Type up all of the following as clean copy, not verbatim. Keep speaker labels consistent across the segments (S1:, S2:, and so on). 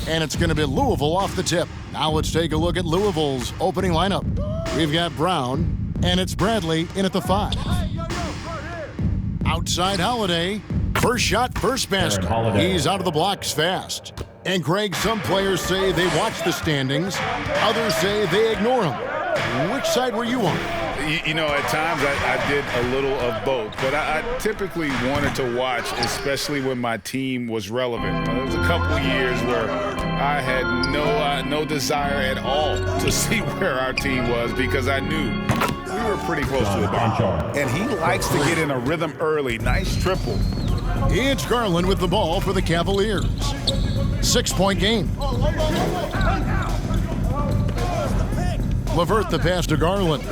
S1: and it's going to be Louisville off the tip. Now let's take a look at Louisville's opening lineup. We've got Brown, and it's Bradley in at the 5. Outside Holiday. First shot, first basket. He's out of the blocks fast. And Greg, some players say they watch the standings. Others say they ignore them. Which side were you on?
S2: You know, at times I did a little of both, but I typically wanted to watch, especially when my team was relevant. There was a couple years where I had no desire at all to see where our team was because I knew we were pretty close to the ball. And he likes to get in a rhythm early. Nice triple.
S1: It's Garland with the ball for the Cavaliers. 6-point game. LeVert the pass to Garland.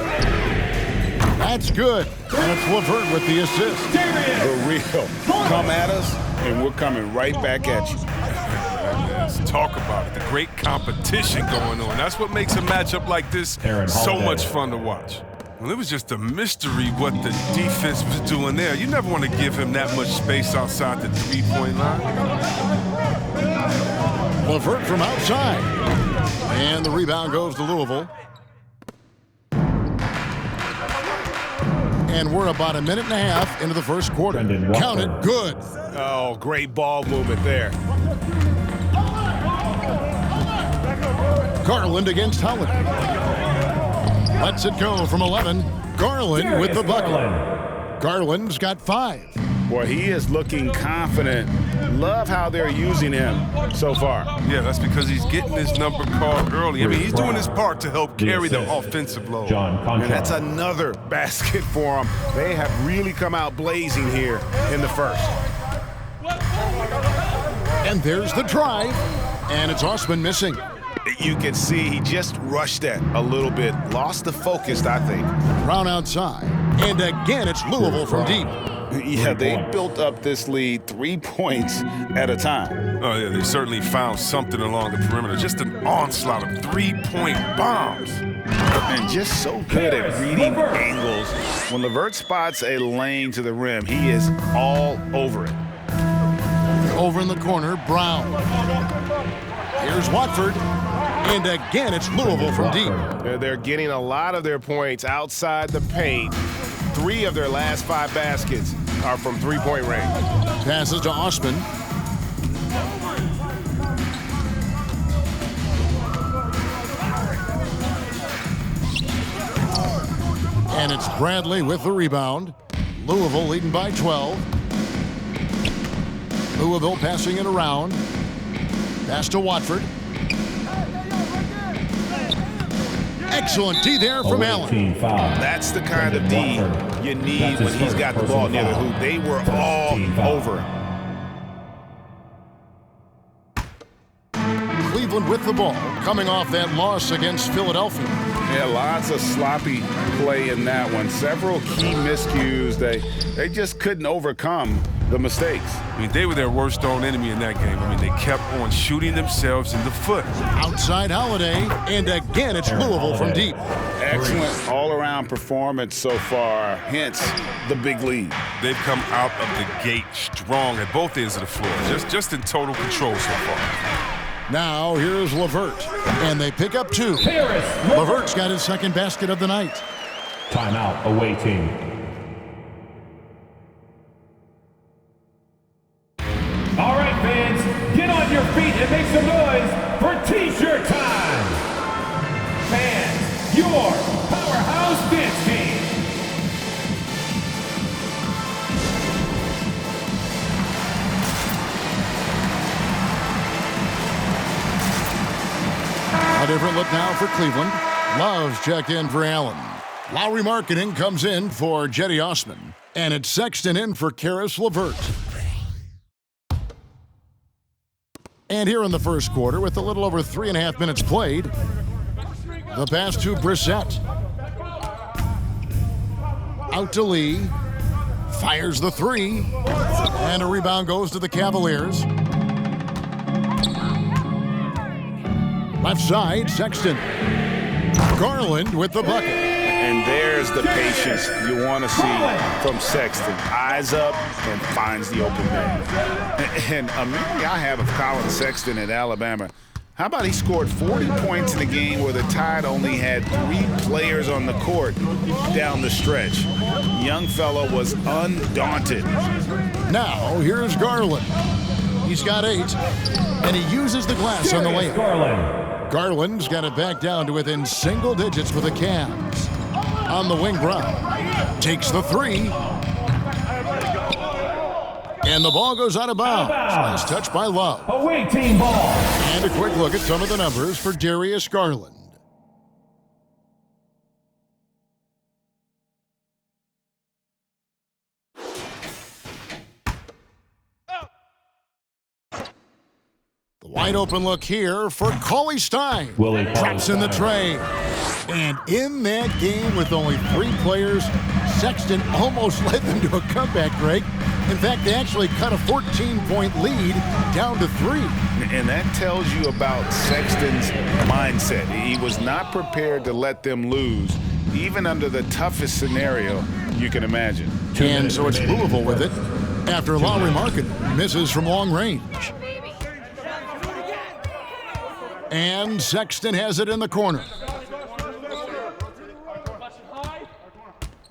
S1: That's good. And it's LeVert with the assist.
S2: The real. Come at us, and we're coming right back at you.
S3: Let's talk about it. The great competition going on. That's what makes a matchup like this so much fun to watch. Well, it was just a mystery what the defense was doing there. You never want to give him that much space outside the three-point line.
S1: LeVert from outside. And the rebound goes to Louisville. And we're about a minute and a half into the first quarter. Count it, good.
S2: Oh, great ball movement there.
S1: Garland against Holiday. Lets it go from 11. Garland with the bucket. Garland's got 5.
S2: Boy, he is looking confident. Love how they're using him so far.
S3: Yeah, that's because he's getting his number called early. I mean, he's doing his part to help carry the offensive load.
S2: And that's another basket for him. They have really come out blazing here in the first.
S1: And there's the drive. And it's Osman missing.
S2: You can see he just rushed that a little bit. Lost the focus, I think.
S1: Brown outside. And again, it's Louisville from deep.
S2: Yeah, they built up this lead 3 points at a time.
S3: Oh, yeah, they certainly found something along the perimeter. Just an onslaught of three-point bombs.
S2: And just so good at reading angles. When LeVert spots a lane to the rim, he is all over it.
S1: Over in the corner, Brown. Here's Watford. And again, it's Louisville from deep.
S4: They're getting a lot of their points outside the paint. 3 of their last 5 baskets are from three-point range.
S1: Passes to Osman. And it's Bradley with the rebound. Louisville leading by 12. Louisville passing it around. Pass to Watford. Excellent D there from Allen.
S2: That's the kind of D you need when he's got the ball near the hoop. They were all over him.
S1: Cleveland with the ball, coming off that loss against Philadelphia.
S2: Yeah, lots of sloppy play in that one. Several key miscues. They just couldn't overcome the mistakes.
S3: I mean, they were their worst own enemy in that game. I mean, they kept on shooting themselves in the foot.
S1: Outside Holiday, and again, it's Louisville from deep.
S2: Excellent all-around performance so far, hence the big lead.
S3: They've come out of the gate strong at both ends of the floor, just in total control so far.
S1: Now, here's LeVert, and they pick up 2. LeVert's got his second basket of the night.
S5: Timeout, away team. All right, fans, get on your feet and make some noise for T-shirt time. Fans, your powerhouse dance team.
S1: A different look now for Cleveland. Love's checked in for Allen. Lowry Marketing comes in for Jetty Osman. And it's Sexton in for Karis LeVert. And here in the first quarter, with a little over 3.5 minutes played, the pass to Brissett. Out to Lee. Fires the 3. And a rebound goes to the Cavaliers. Left side, Sexton. Garland with the bucket.
S2: And there's the patience you want to see from Sexton. Eyes up and finds the open man. And a memory I have of Colin Sexton at Alabama, how about he scored 40 points in a game where the Tide only had 3 players on the court down the stretch. Young fella was undaunted.
S1: Now, here's Garland. He's got 8, and he uses the glass on the layup. Garland's got it back down to within single digits for the Cavs. On the wing, Brown takes the 3. And the ball goes out of bounds. Last touch by Love.
S5: Away team ball.
S1: And a quick look at some of the numbers for Darius Garland. The wide open look here for Cauley Stein. Drops in the tray. And in that game with only 3 players, Sexton almost led them to a comeback, Greg. In fact, they actually cut a 14-point lead down to 3.
S2: And that tells you about Sexton's mindset. He was not prepared to let them lose, even under the toughest scenario you can imagine.
S1: And so it's Louisville with it after Lowry Markkanen misses from long range. And Sexton has it in the corner.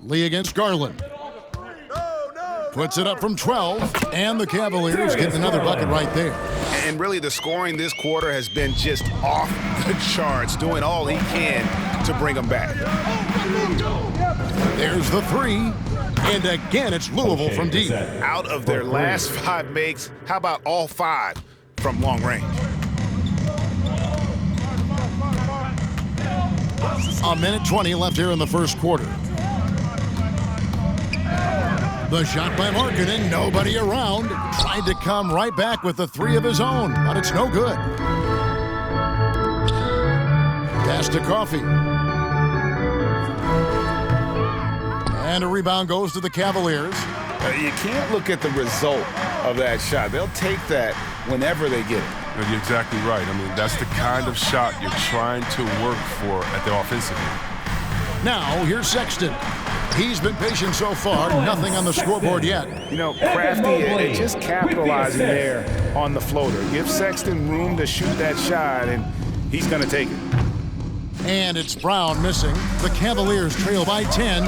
S1: Lee against Garland. Puts it up from 12, and the Cavaliers get another bucket right there.
S4: And really, the scoring this quarter has been just off the charts, doing all he can to bring them back.
S1: There's the 3, and again, it's Louisville from deep.
S4: Out of their last 5 makes, how about all 5 from long range?
S1: A minute 20 left here in the first quarter. The shot by Markkanen, nobody around. Tried to come right back with the 3 of his own, but it's no good. Pass to Coffey. And a rebound goes to the Cavaliers.
S2: You can't look at the result of that shot. They'll take that whenever they get it.
S3: You're exactly right. I mean, that's the kind of shot you're trying to work for at the offensive end.
S1: Now, here's Sexton. He's been patient so far, nothing on the scoreboard yet.
S2: You know, Crafty just capitalizing there on the floater. Give Sexton room to shoot that shot, and he's going to take it.
S1: And it's Brown missing. The Cavaliers trail by 10.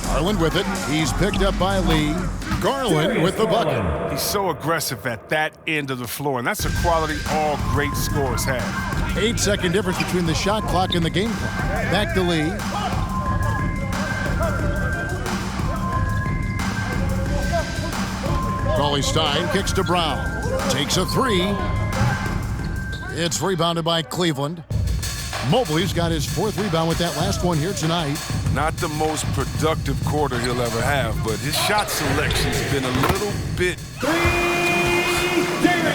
S1: Garland with it. He's picked up by Lee. Garland with the bucket.
S3: He's so aggressive at that end of the floor, and that's a quality all great scorers have.
S1: 8-second difference between the shot clock and the game clock. Back to Lee. Cauley Stein kicks to Brown. Takes a 3. It's rebounded by Cleveland. Mobley's got his 4th rebound with that last one here tonight.
S3: Not the most productive quarter he'll ever have, but his shot selection's been a little bit...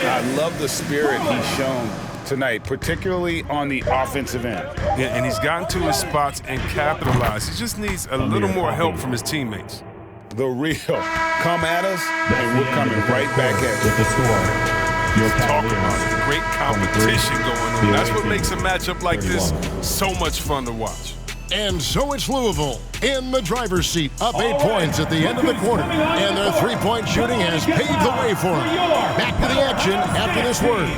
S2: I love the spirit he's shown tonight, particularly on the offensive end.
S3: Yeah, and he's gotten to his spots and capitalized. He just needs a little more help from his teammates.
S2: The real come at us, and we're coming right back at you.
S5: With the score.
S3: Talk about it. Great competition going on. That's what makes a matchup like this so much fun to watch.
S1: And so it's Louisville in the driver's seat, up 8 points at the end of the quarter. And their 3-point shooting has paved the way for them. Back to the action after this word.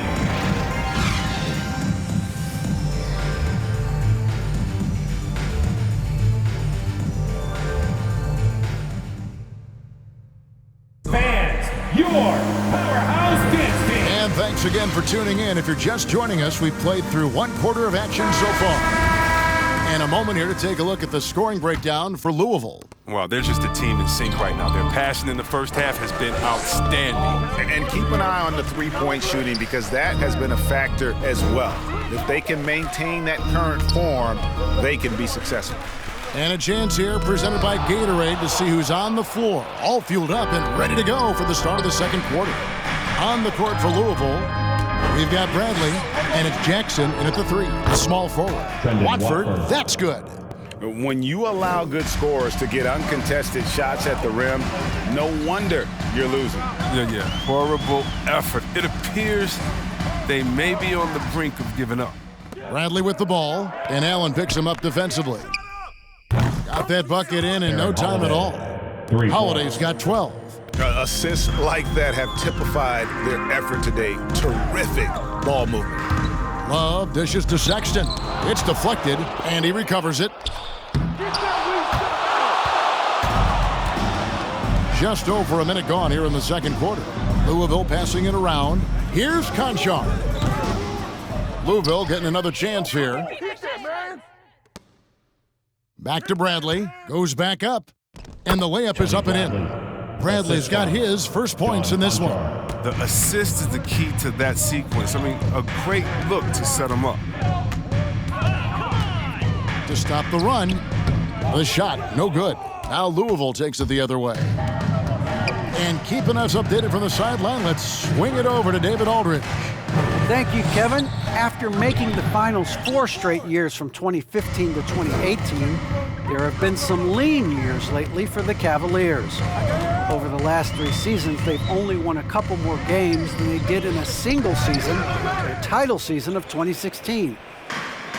S5: Fans, your powerhouse dance team.
S1: And thanks again for tuning in. If you're just joining us, we've played through 1 quarter of action so far. And a moment here to take a look at the scoring breakdown for Louisville.
S3: Well, they're just a team in sync right now. Their passion in the first half has been outstanding.
S2: And keep an eye on the 3-point shooting, because that has been a factor as well. If they can maintain that current form, they can be successful.
S1: And a chance here presented by Gatorade to see who's on the floor, all fueled up and ready to go for the start of the second quarter. On the court for Louisville, we've got Bradley, and it's Jackson in at the 3, the small forward. Watford, that's good.
S2: When you allow good scorers to get uncontested shots at the rim, no wonder you're losing.
S3: Yeah. Horrible effort. It appears they may be on the brink of giving up.
S1: Bradley with the ball, and Allen picks him up defensively. Got that bucket in no time at all. Holiday's got 12.
S4: Assists like that have typified their effort today. Terrific ball movement.
S1: Love dishes to Sexton. It's deflected, and he recovers it. Just over a minute gone here in the second quarter. Louisville passing it around. Here's Conchar. Louisville getting another chance here. Back to Bradley. Goes back up. And the layup is up and in. Bradley's got his first points in this one.
S3: The assist is the key to that sequence. I mean, a great look to set him up.
S1: To stop the run. The shot, no good. Now Louisville takes it the other way. And keeping us updated from the sideline, let's swing it over to David Aldridge.
S6: Thank you, Kevin. After making the finals 4 straight years from 2015 to 2018, there have been some lean years lately for the Cavaliers. Over the last 3 seasons, they've only won a couple more games than they did in a single season, their title season of 2016.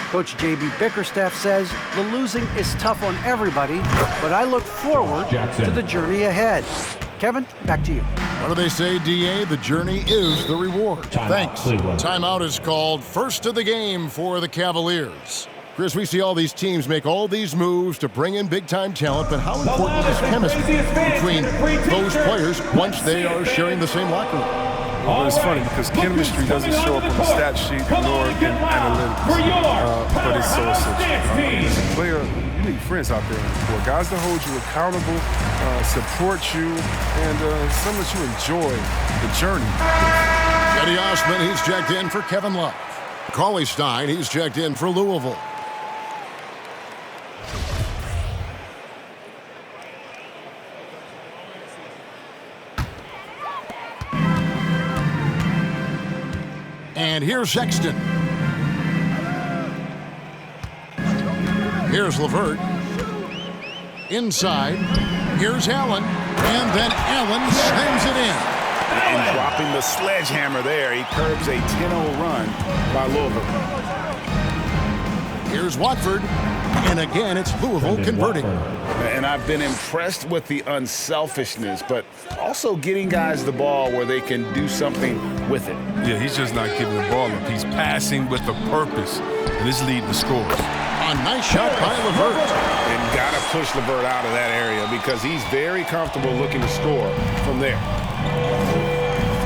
S6: Coach J.B. Bickerstaff says the losing is tough on everybody, but I look forward to the journey ahead. Kevin, back to you.
S1: What do they say, D.A.? The journey is the reward. Thanks. Timeout is called. First of the game for the Cavaliers. Chris, we see all these teams make all these moves to bring in big-time talent, but how important is chemistry between those players once they are sharing the same locker room?
S3: Well, it's funny because chemistry doesn't show up on the stat sheet nor in analytics, but it's so essential. As a player, you need friends out there on the court, guys that hold you accountable, support you, and some that you enjoy the journey.
S1: Eddie Osman, he's checked in for Kevin Love. Cauley Stein, he's checked in for Louisville. And here's Sexton. Here's LeVert. Inside. Here's Allen. And then Allen slams it in.
S4: And dropping the sledgehammer there, he curbs a 10-0 run by Louisville.
S1: Here's Watford. And again, it's Louisville converting.
S2: And I've been impressed with the unselfishness, but also getting guys the ball where they can do something with it.
S3: Yeah, he's just not giving the ball up. He's passing with a purpose, and it's leading to scores.
S1: A nice shot by LeVert.
S2: And got to push LeVert out of that area because he's very comfortable looking to score from there.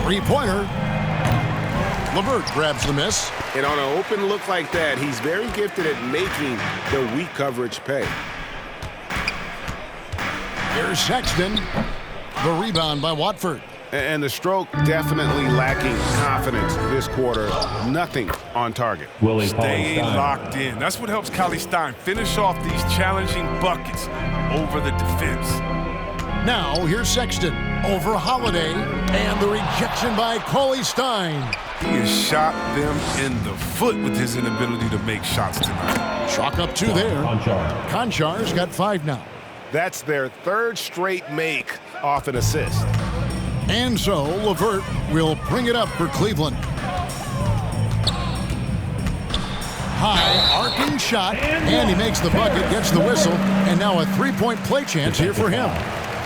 S1: Three-pointer. LeVert grabs the miss.
S4: And on an open look like that, he's very gifted at making the weak coverage pay.
S1: Here's Sexton. The rebound by Watford.
S4: And the stroke definitely lacking confidence this quarter. Nothing on target.
S3: Staying locked in. That's what helps Cauley Stein finish off these challenging buckets over the defense.
S1: Now here's Sexton over Holiday, and the rejection by Cauley Stein.
S3: He has shot them in the foot with his inability to make shots tonight.
S1: Chalk up 2 there. Conchar's got 5 now.
S4: That's their 3rd straight make off an assist.
S1: And so LeVert will bring it up for Cleveland. High arcing shot, and he makes the bucket, gets the whistle, and now a 3-point play chance here for him.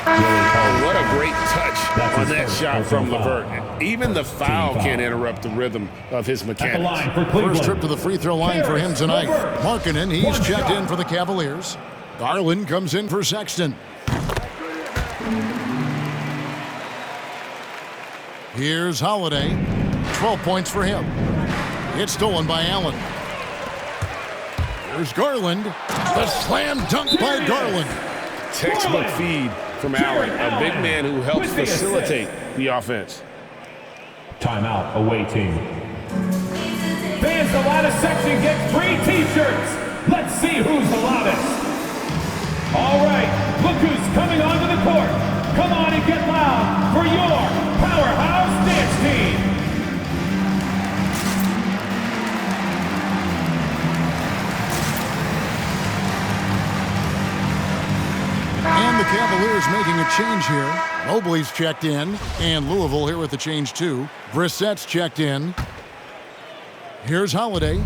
S2: Oh, what a great touch on that shot from LeVert. Even the foul can't interrupt the rhythm of his mechanics.
S1: First trip to the free throw line for him tonight. Markkanen, he's checked in for the Cavaliers. Garland comes in for Sexton. Here's Holiday. 12 points for him. It's stolen by Allen. Here's Garland. The slam dunk by Garland.
S2: Textbook feed from Allen, a big man who helps facilitate the offense.
S5: Timeout, away team. Fans, the loudest section gets free T-shirts. Let's see who's the loudest. All right, look who's coming onto the court. Come on and get loud for your powerhouse dance team.
S1: And the Cavaliers making a change here. Mobley's checked in, and Louisville here with the change too. Brissett's checked in. Here's Holiday.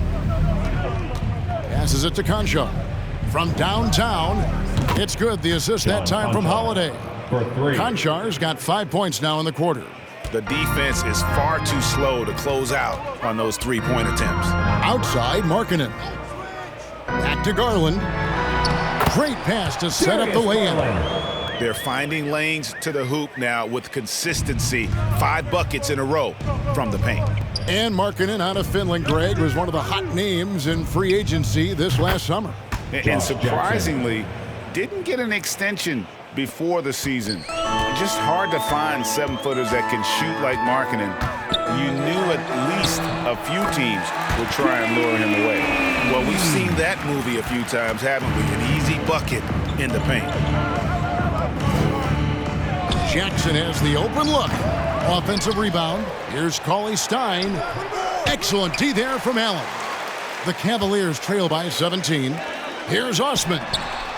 S1: Passes it to Concho. From downtown, it's good. The assist that time from Holiday. Conchar's got 5 points now in the quarter.
S2: The defense is far too slow to close out on those three-point attempts.
S1: Outside, Markkanen. Back to Garland. Great pass to set up the lay-in.
S2: They're finding lanes to the hoop now with consistency. 5 buckets in a row from the paint.
S1: And Markkanen out of Finland, Greg, was one of the hot names in free agency this last summer.
S2: And surprisingly, didn't get an extension before the season. Just hard to find 7-footers that can shoot like Markkanen. You knew at least a few teams would try and lure him away. Well, we've seen that movie a few times, haven't we? An easy bucket in the paint.
S1: Jackson has the open look. Offensive rebound. Here's Cauley Stein. Excellent D there from Allen. The Cavaliers trail by 17. Here's Osman.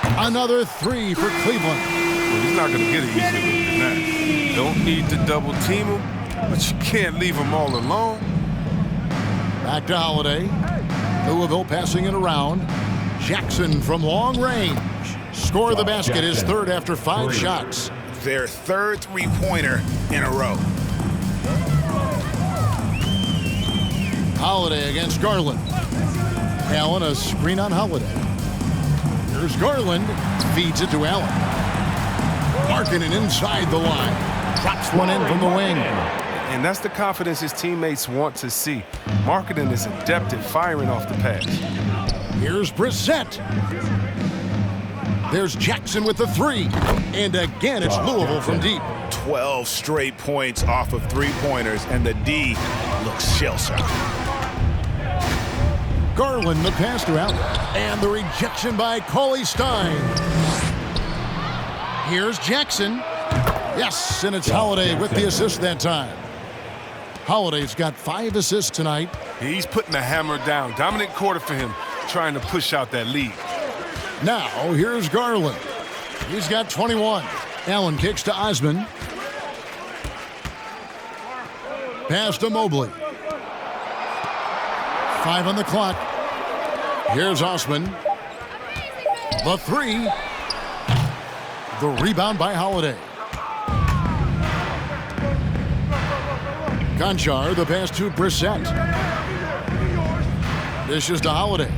S1: Another 3 for Cleveland.
S3: Well, he's not going to get it easier than that. Don't need to double team him, but you can't leave him all alone.
S1: Back to Holiday. Louisville passing it around. Jackson from long range. Score the basket, his third after 5 shots.
S2: Their third three-pointer in a row.
S1: Holiday against Garland. Allen, a screen on Holiday. Here's Garland. Feeds it to Allen. Markkanen inside the line. Drops one in from the wing.
S3: And that's the confidence his teammates want to see. Markkanen is adept at firing off the pass.
S1: Here's Brissett. There's Jackson with the 3. And again, it's Louisville from deep.
S2: 12 straight points off of three-pointers, and the D looks shell-shocked.
S1: Garland, the pass to Allen. And the rejection by Cauley Stein. Here's Jackson. Yes, and it's Holiday with the assist that time. Holiday's got 5 assists tonight.
S3: He's putting the hammer down. Dominant quarter for him, trying to push out that lead.
S1: Now, here's Garland. He's got 21. Allen kicks to Osman. Pass to Mobley. 5 on the clock. Here's Osman. The 3. The rebound by Holiday. Conchar, the pass to Brissett. This is to Holiday.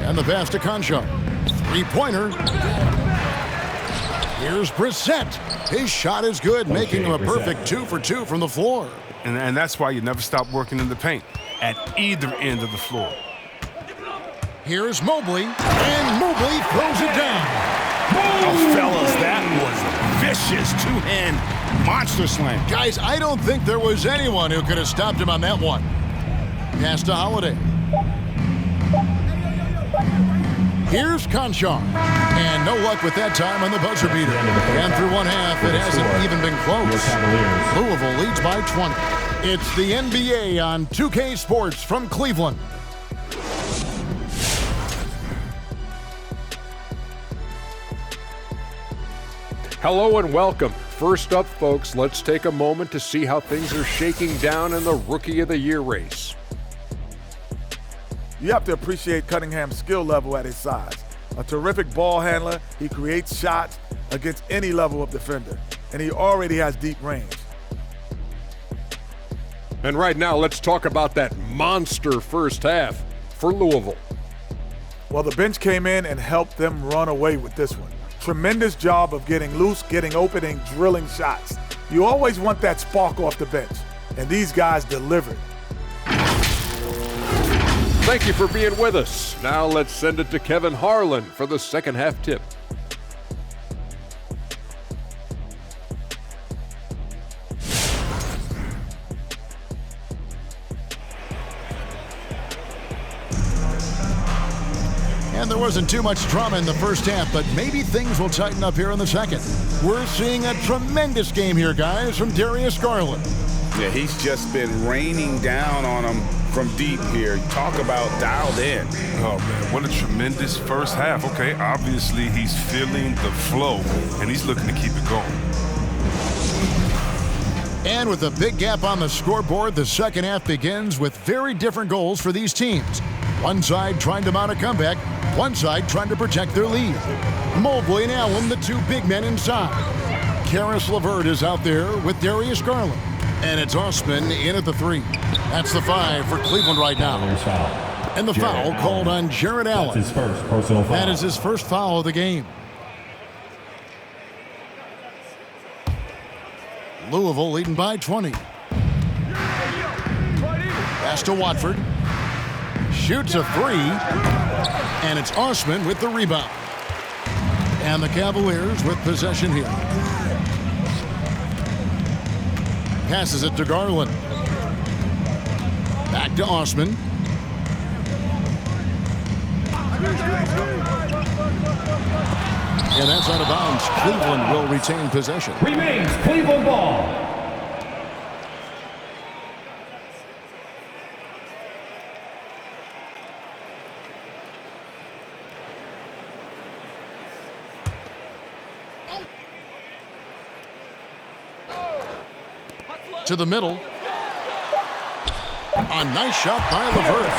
S1: And the pass to Conchar. 3-pointer. Here's Brissett. His shot is good, making him a perfect 2 for 2 from the floor.
S3: And that's why you never stop working in the paint, at either end of the floor.
S1: Here's Mobley, and Mobley throws it down.
S2: Oh, fellas, that was vicious two-hand monster slam.
S1: Guys, I don't think there was anyone who could have stopped him on that one. Pass to Holiday. Here's Conchar. And no luck with that time on the buzzer beater. And through one half, it hasn't even been close. Louisville leads by 20. It's the NBA on 2K Sports from Cleveland.
S7: Hello and welcome. First up, folks, let's take a moment to see how things are shaking down in the Rookie of the Year race.
S8: You have to appreciate Cunningham's skill level at his size. A terrific ball handler, he creates shots against any level of defender, and he already has deep range.
S7: And right now, let's talk about that monster first half for Louisville.
S8: Well, the bench came in and helped them run away with this one. Tremendous job of getting loose, getting open, and drilling shots. You always want that spark off the bench, and these guys delivered.
S7: Thank you for being with us. Now let's send it to Kevin Harlan for the second half tip.
S1: And there wasn't too much drama in the first half, but maybe things will tighten up here in the second. We're seeing a tremendous game here, guys, from Darius Garland.
S2: Yeah, he's just been raining down on them from deep here. Talk about dialed in.
S3: Oh, man, what a tremendous first half. Okay, obviously he's feeling the flow, and he's looking to keep it going.
S1: And with a big gap on the scoreboard, the second half begins with very different goals for these teams. One side trying to mount a comeback, one side trying to protect their lead. Mobley and Allen, the two big men inside. Karis LeVert is out there with Darius Garland. And it's Osman in at the 3. That's the 5 for Cleveland right now. And the foul called on Jared Allen.
S5: That's his first personal foul.
S1: That is his first foul of the game. Louisville leading by 20. Pass to Watford. Shoots a 3. And it's Osman with the rebound. And the Cavaliers with possession here. Passes it to Garland. Back to Osman. And that's out of bounds. Cleveland will retain possession.
S5: Remains Cleveland ball.
S1: To the middle. A nice shot by LeVert.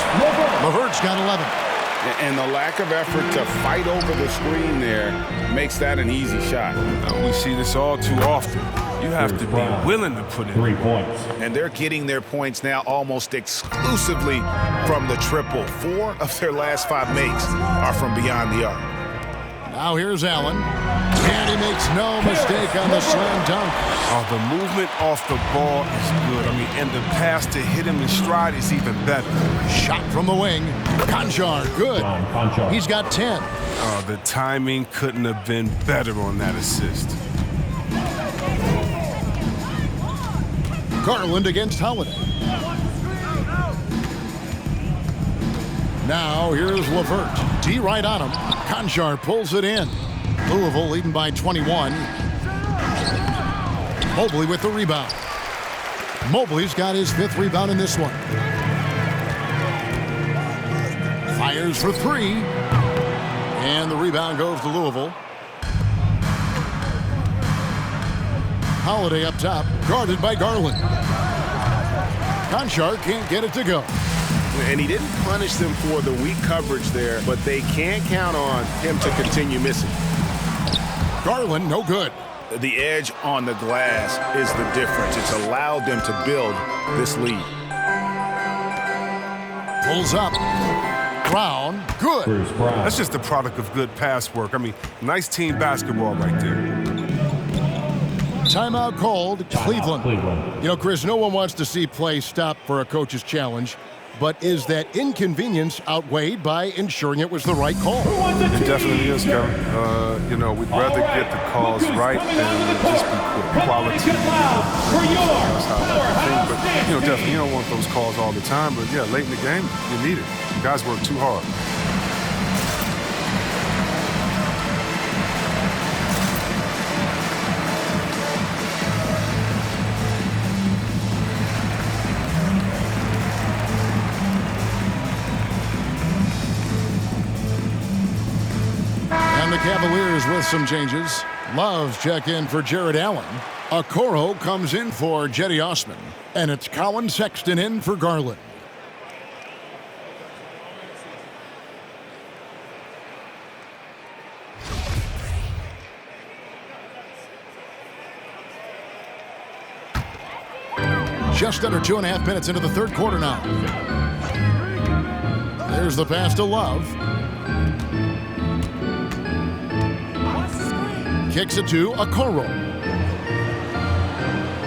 S1: LeVert's got 11.
S2: And the lack of effort to fight over the screen there makes that an easy shot.
S3: We see this all too often. You have to be willing to put in
S5: 3 points.
S2: And they're getting their points now almost exclusively from the triple. 4 of their last 5 makes are from beyond the arc.
S1: Now here's Allen. And he makes no mistake on the slam dunk.
S3: Oh, the movement off the ball is good. I mean, and the pass to hit him in stride is even better.
S1: Shot from the wing. Conchar, good. He's got 10.
S3: Oh, the timing couldn't have been better on that assist.
S1: Garland against Holiday. Now here's LeVert. D right on him. Conchar pulls it in. Louisville leading by 21. Mobley with the rebound. Mobley's got his 5th rebound in this one. Fires for 3. And the rebound goes to Louisville. Holiday up top, guarded by Garland. Conchar can't get it to go.
S4: And he didn't punish them for the weak coverage there, but they can't count on him to continue missing.
S1: Garland, no good.
S2: The edge on the glass is the difference. It's allowed them to build this lead.
S1: Pulls up. Brown, good.
S5: Bruce Brown.
S3: That's just the product of good pass work. I mean, nice team basketball right there.
S1: Timeout called. Cleveland. You know, Chris, no one wants to see play stop for a coach's challenge. But is that inconvenience outweighed by ensuring it was the right call?
S3: It definitely is, Kevin. You know, we'd rather get the calls right than just be quick. Quality. That's how I think. But, you know, definitely you don't want those calls all the time. But, yeah, late in the game, you need it. The guys work too hard.
S1: And the Cavaliers with some changes. Love's check in for Jared Allen. Okoro comes in for Jetty Osman. And it's Colin Sexton in for Garland. Just under 2.5 minutes into the third quarter now. There's the pass to Love. Kicks it to Okoro.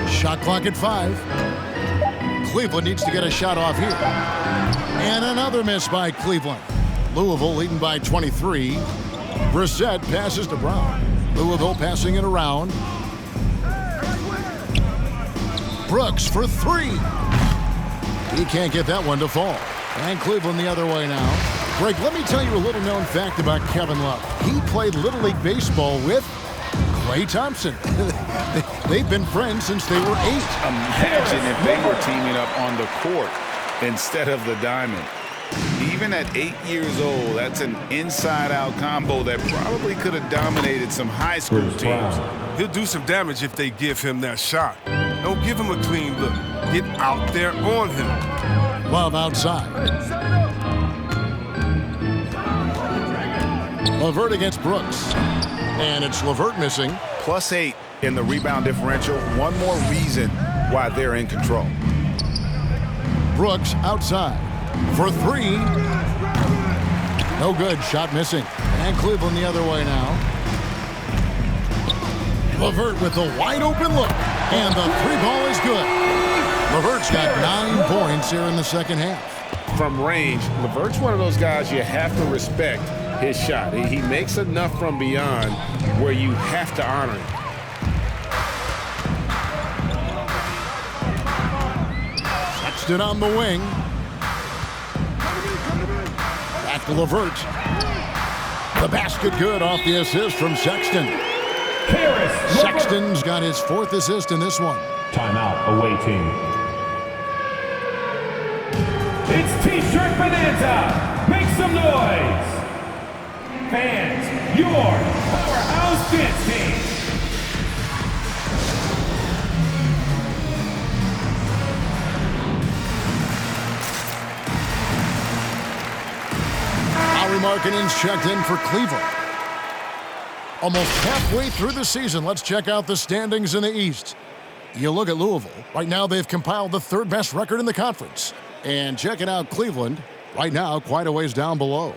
S1: Shot clock at 5. Cleveland needs to get a shot off here. And another miss by Cleveland. Louisville leading by 23. Brissett passes to Brown. Louisville passing it around. Brooks for 3. He can't get that one to fall. And Cleveland the other way now. Greg, let me tell you a little known fact about Kevin Love. He played Little League Baseball with Klay Thompson. They've been friends since they were 8.
S2: Imagine if they were teaming up on the court instead of the diamond. Even at 8 years old, that's an inside-out combo that probably could have dominated some high school teams.
S3: He'll do some damage if they give him that shot. Don't give him a clean look. Get out there on him.
S1: Love outside. LeVert against Brooks. And it's LeVert missing.
S2: +8 in the rebound differential. One more reason why they're in control.
S1: Brooks outside for three. No good. Shot missing. And Cleveland the other way now. LeVert with the wide open look. And the three ball is good. LeVert's got 9 points here in the second half.
S4: From range, LeVert's one of those guys you have to respect his shot. He makes enough from beyond where you have to honor it.
S1: Sexton on the wing. Back to LeVert. The basket good off the assist from Sexton. Sexton's got his 4th assist in this one.
S5: Timeout, away team. It's T-shirt bonanza. Make some noise. Fans, your powerhouse dance team.
S1: Lauri Markkanen's checked in for Cleveland. Almost halfway through the season, let's check out the standings in the East. You look at Louisville. Right now, they've compiled the 3rd best record in the conference. And checking out Cleveland, right now, quite a ways down below.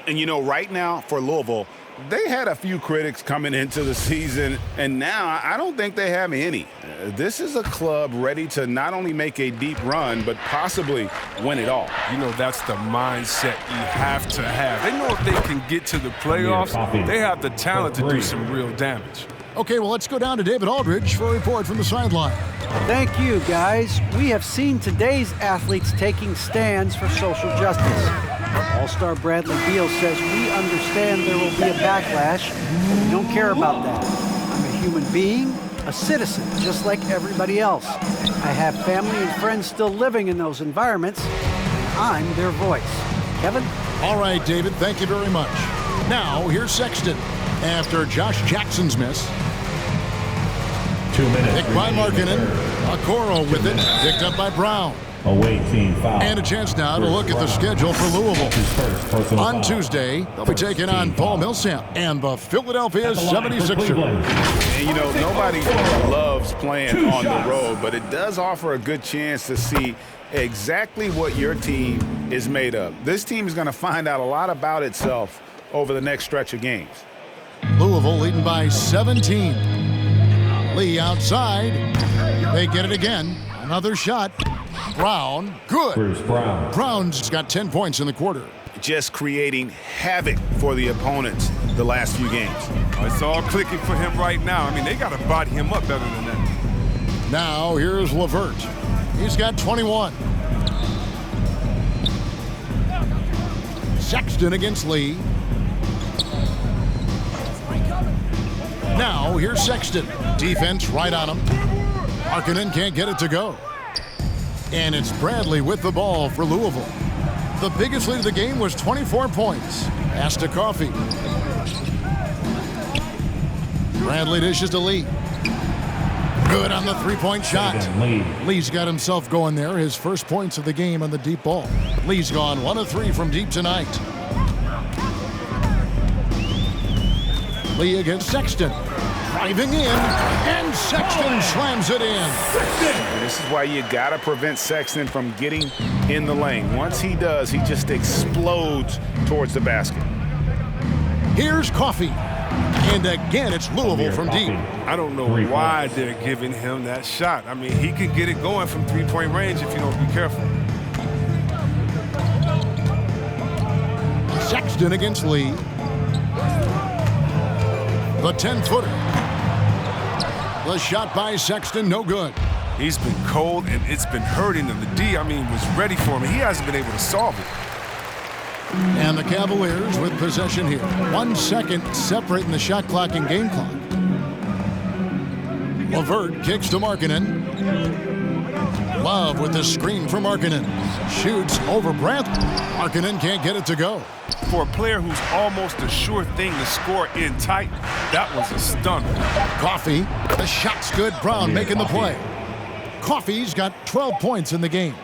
S2: And you know, right now for Louisville, they had a few critics coming into the season, and now I don't think they have any. This is a club ready to not only make a deep run, but possibly win it all.
S3: You know, that's the mindset you have to have. They know if they can get to the playoffs, they have the talent to do some real damage.
S1: Okay, well, let's go down to David Aldridge for a report from the sideline.
S6: Thank you, guys. We have seen today's athletes taking stands for social justice. All-Star Bradley Beal says we understand there will be a backlash, but we don't care about that. I'm a human being, a citizen, just like everybody else. I have family and friends still living in those environments. I'm their voice. Kevin?
S1: All right, David, thank you very much. Now, here's Sexton after Josh Jackson's miss.
S5: 2 minutes.
S1: Picked by Markkanen. Okoro with it. Picked up by Brown.
S5: Away team foul.
S1: And a chance now to look at the schedule for Louisville. On Tuesday, they'll be taking on Paul Millsap and the Philadelphia 76ers.
S2: And you know, nobody loves playing on the road, but it does offer a good chance to see exactly what your team is made of. This team is going to find out a lot about itself over the next stretch of games.
S1: Louisville leading by 17. Lee outside. They get it again. Another shot. Brown, good.
S5: Bruce Brown.
S1: Brown's got 10 points in the quarter.
S2: Just creating havoc for the opponents the last few games.
S3: It's all clicking for him right now. I mean, they got to body him up better than that.
S1: Now here's LeVert. He's got 21. Sexton against Lee. Now here's Sexton. Defense right on him. Markkanen can't get it to go. And it's Bradley with the ball for Louisville. The biggest lead of the game was 24 points. Pass to Coffey. Bradley dishes to Lee. Good on the three-point shot. Lee's got himself going there. His first points of the game on the deep ball. Lee's gone 1 of 3 from deep tonight. Lee against Sexton. Driving in, and Sexton slams it in.
S2: This is why you got to prevent Sexton from getting in the lane. Once he does, he just explodes towards the basket.
S1: Here's Coffey. And again, it's Louisville from deep.
S3: I don't know why they're giving him that shot. I mean, he can get it going from three-point range if you don't be careful.
S1: Sexton against Lee. The 10-footer. The shot by Sexton, no good.
S3: He's been cold, and it's been hurting him. The D, I mean, was ready for him. He hasn't been able to solve it.
S1: And the Cavaliers with possession here. 1 second separating the shot clock and game clock. LeVert kicks to Markkanen. Love with the screen for Markkanen. Shoots over Brandt. Markkanen can't get it to go.
S3: For a player who's almost a sure thing to score in tight, that was a stunner.
S1: Coffey, the shot's good. Brown making the play. Coffey's got 12 points in the game.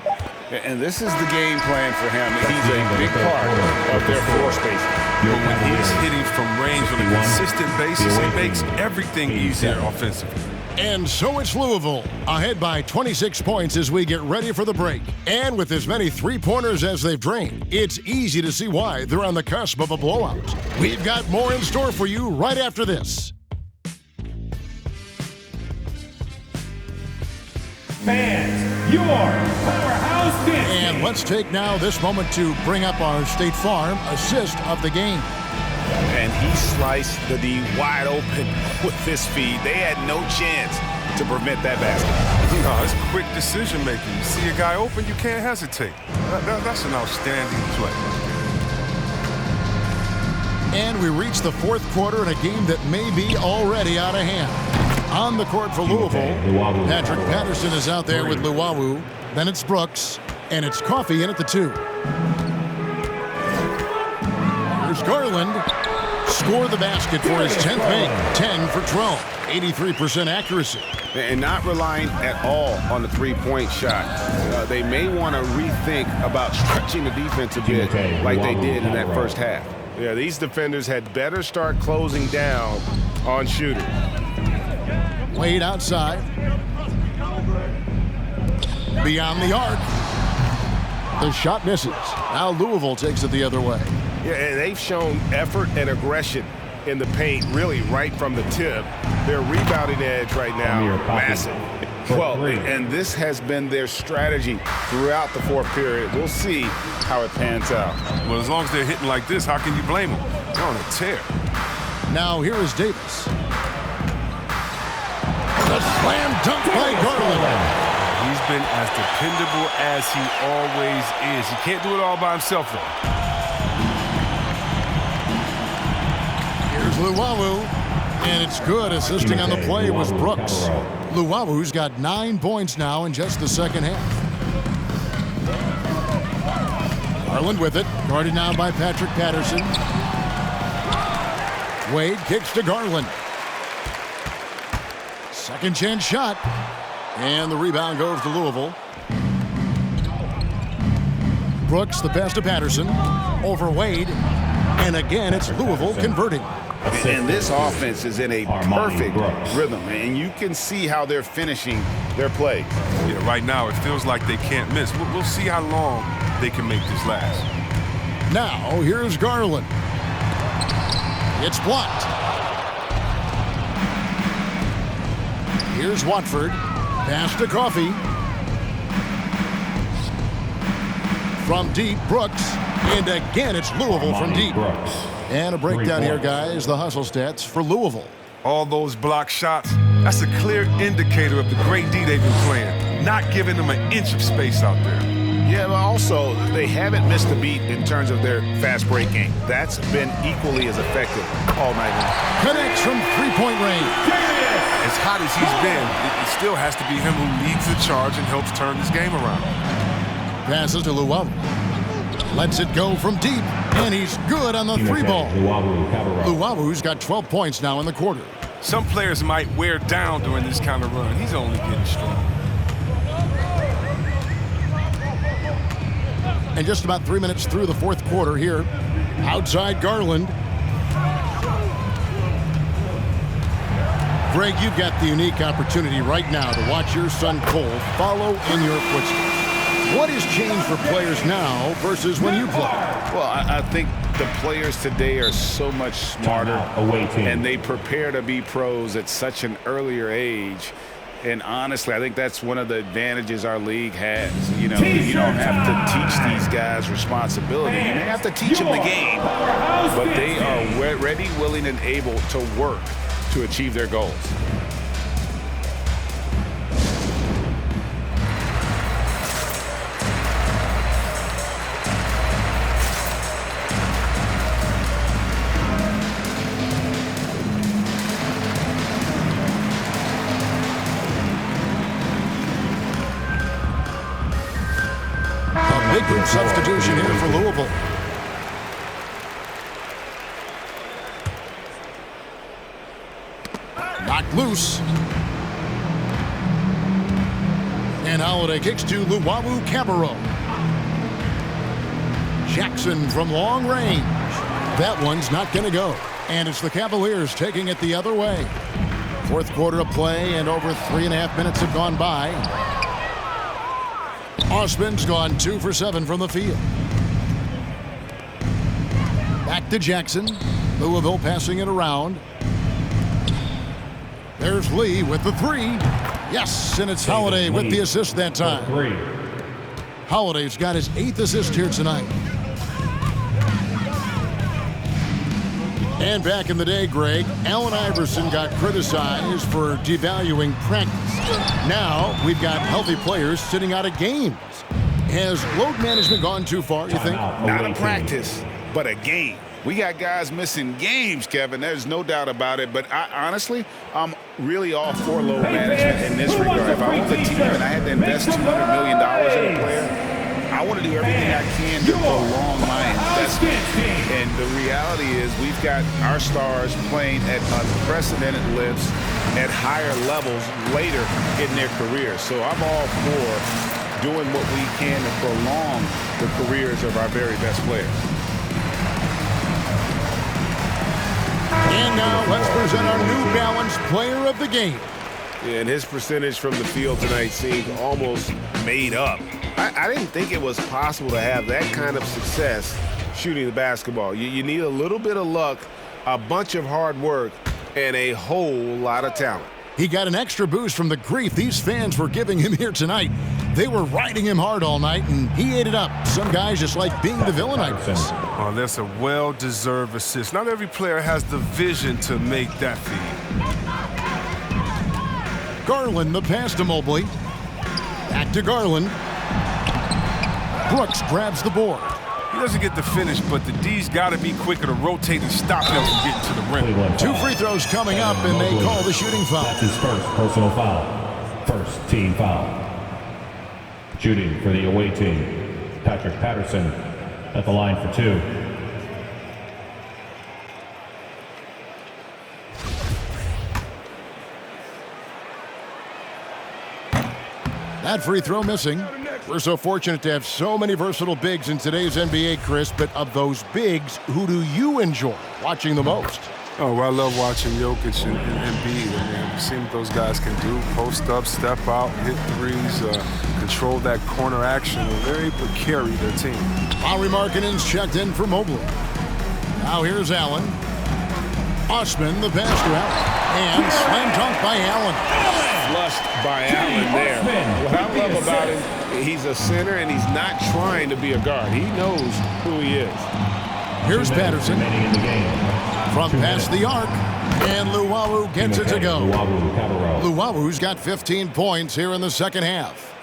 S4: And this is the game plan for him. He's a big part of their floor spacing.
S3: When he's hitting from range on a consistent basis, it makes everything easier offensively.
S1: And so it's Louisville, ahead by 26 points as we get ready for the break. And with as many three-pointers as they've drained, it's easy to see why they're on the cusp of a blowout. We've got more in store for you right after this.
S5: Fans, your powerhouse dance.
S1: And let's take now this moment to bring up our State Farm assist of the game.
S4: And he sliced the D wide open with this feed. They had no chance to prevent that basket.
S3: No, it's quick decision making. You see a guy open, you can't hesitate. That's an outstanding play.
S1: And we reach the fourth quarter in a game that may be already out of hand. On the court for Louisville, Patrick Patterson is out there with Luwawu. Then it's Brooks, and it's Coffey in at the 2. Here's Garland. Score the basket for his 10th make. 10 for 12. 83% accuracy.
S4: And not relying at all on the three-point shot. They may want to rethink about stretching the defense a bit like they did in that first half. Yeah, these defenders had better start closing down on shooters.
S1: Wade outside. Beyond the arc. The shot misses. Now Louisville takes it the other way.
S4: Yeah, and they've shown effort and aggression in the paint, really right from the tip. Their rebounding edge right now, massive. Well, and this has been their strategy throughout the fourth period. We'll see how it pans out.
S3: Well, as long as they're hitting like this, how can you blame them? They're on a tear.
S1: Now here is Davis. The slam dunk by Garland.
S3: He's been as dependable as he always is. He can't do it all by himself, though.
S1: Here's Luwawu, and it's good. Assisting on the play was Brooks. Luwawu's got 9 points now in just the second half. Garland with it, guarded now by Patrick Patterson. Wade kicks to Garland. Second chance shot, and the rebound goes to Louisville. Brooks, the pass to Patterson, over Wade, and again it's Louisville converting.
S4: And this offense is in a perfect rhythm, and you can see how they're finishing their play.
S3: Yeah, right now it feels like they can't miss. We'll see how long they can make this last.
S1: Now here's Garland. It's blocked. Here's Watford. Pass to Coffey. From deep, Brooks. And again, it's Louisville from deep. And a breakdown here, guys. The hustle stats for Louisville.
S3: All those block shots, that's a clear indicator of the great D they've been playing. Not giving them an inch of space out there.
S4: Yeah, but also, they haven't missed a beat in terms of their fast break game. That's been equally as effective all night long.
S1: Connects from three-point range.
S3: As hot as he's been, it still has to be him who leads the charge and helps turn this game around.
S1: Passes to Luwawu. Lets it go from deep, and he's good on the three ball. Luwawu's got 12 points now in the quarter.
S3: Some players might wear down during this kind of run. He's only getting strong.
S1: And just about 3 minutes through the fourth quarter here, outside Garland. Greg, you've got the unique opportunity right now to watch your son Cole follow in your footsteps. What has changed for players now versus when you played?
S4: Well, I think the players today are so much smarter, and they prepare to be pros at such an earlier age. And honestly, I think that's one of the advantages our league has. You know, you don't have to teach these guys responsibility. You may have to teach them the game, but they are ready, willing, and able to work to achieve their goals.
S1: Big group substitution here for Louisville. Knocked loose. And Holiday kicks to Luwawu Cabarro. Jackson from long range. That one's not going to go. And it's the Cavaliers taking it the other way. Fourth quarter of play, and over 3.5 minutes have gone by. Osman's gone 2 for 7 from the field. Back to Jackson. Louisville passing it around. There's Lee with the 3. Yes, and it's Holiday with the assist that time. Holiday's got his 8th assist here tonight. And back in the day, Greg, Allen Iverson got criticized for devaluing practice. Now we've got healthy players sitting out of games. Has load management gone too far, you think?
S2: Not a practice, but a game. We got guys missing games, Kevin. There's no doubt about it. But honestly, I'm really all for load management in this regard. If I was a team and I had to invest $200 million in a player, I want to do everything I can to prolong my investment. And the reality is we've got our stars playing at unprecedented lifts at higher levels later in their careers. So I'm all for doing what we can to prolong the careers of our very best players.
S1: And now let's present our New Balance player of the game.
S9: Yeah, and his percentage from the field tonight seemed almost made up. I didn't think it was possible to have that kind of success shooting the basketball. You need a little bit of luck, a bunch of hard work, and a whole lot of talent.
S1: He got an extra boost from the grief these fans were giving him here tonight. They were riding him hard all night, and he ate it up. Some guys just like being the villain, I guess.
S3: Oh, that's a well-deserved assist. Not every player has the vision to make that feed.
S1: Garland, the pass to Mobley. Back to Garland. Brooks grabs the board.
S3: He doesn't get the finish, but the D's got to be quicker to rotate and stop him from getting to the rim.
S1: 2 free throws coming up, and they call the shooting foul.
S5: That's his first personal foul. First team foul. Shooting for the away team, Patrick Patterson at the line for 2.
S1: That free throw missing. We're so fortunate to have so many versatile bigs in today's NBA, Chris, but of those bigs, who do you enjoy watching the most?
S3: Oh, well, I love watching Jokic and Embiid. I mean, seeing what those guys can do, post up, step out, hit threes, control that corner action, and they're able to carry their team.
S1: Lauri Markkanen's checked in for Mobley. Now here's Allen. Osman, the pass to Allen. And slam dunk by Allen.
S2: Flushed by Allen there. What I love about him, he's a center and he's not trying to be a guard. He knows who he is.
S1: Here's Patterson from past the arc, and Luwawu gets it to go. Luwawu's got 15 points here in the second half.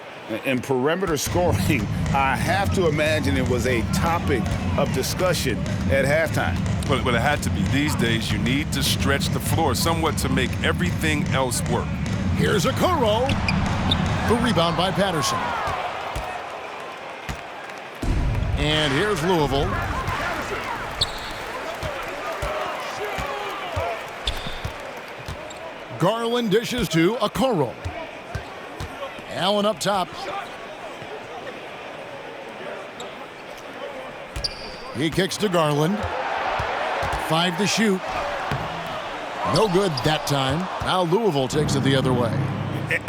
S2: In perimeter scoring, I have to imagine it was a topic of discussion at halftime.
S3: But it had to be. These days, you need to stretch the floor somewhat to make everything else work.
S1: Here's Okoro. The rebound by Patterson. And here's Louisville. Garland dishes to Okoro. Allen up top. He kicks to Garland. 5 to shoot. No good that time. Now Louisville takes it the other way.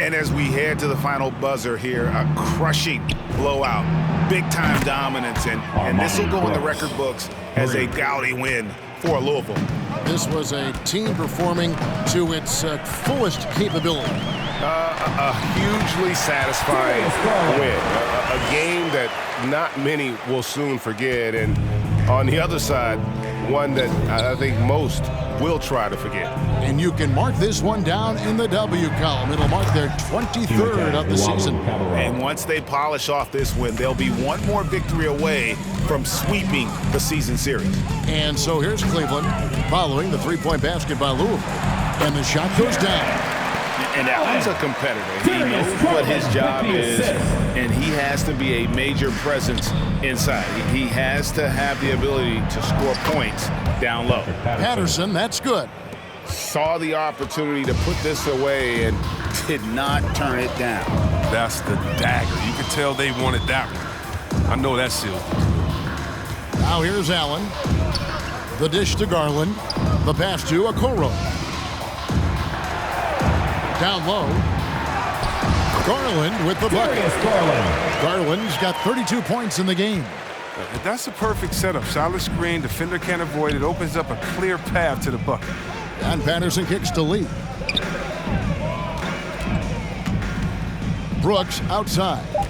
S2: And as we head to the final buzzer here, a crushing blowout, big-time dominance, and this will go in the record books as a gaudy win for Louisville.
S1: This was a team performing to its fullest capability.
S9: A hugely satisfying win. A game that not many will soon forget, and on the other side, one that I think most will try to forget.
S1: And you can mark this one down in the W column. It'll mark their 23rd of the season.
S2: And once they polish off this win, they'll be one more victory away from sweeping the season series.
S1: And so here's Cleveland following the three-point basket by Louisville. And the shot goes down.
S2: And Allen's a competitor. He knows what his job is, and he has to be a major presence inside. He has to have the ability to score points down low.
S1: Patterson, that's good.
S2: Saw the opportunity to put this away and did not turn it down.
S3: That's the dagger. You could tell they wanted that one. I know that sealed.
S1: Now here's Allen. The dish to Garland. The pass to Okoro. Down low. Garland with the bucket. Garland's got 32 points in the game.
S3: That's a perfect setup. Solid screen, defender can't avoid it. Opens up a clear path to the bucket.
S1: And Patterson kicks to Lee. Brooks outside.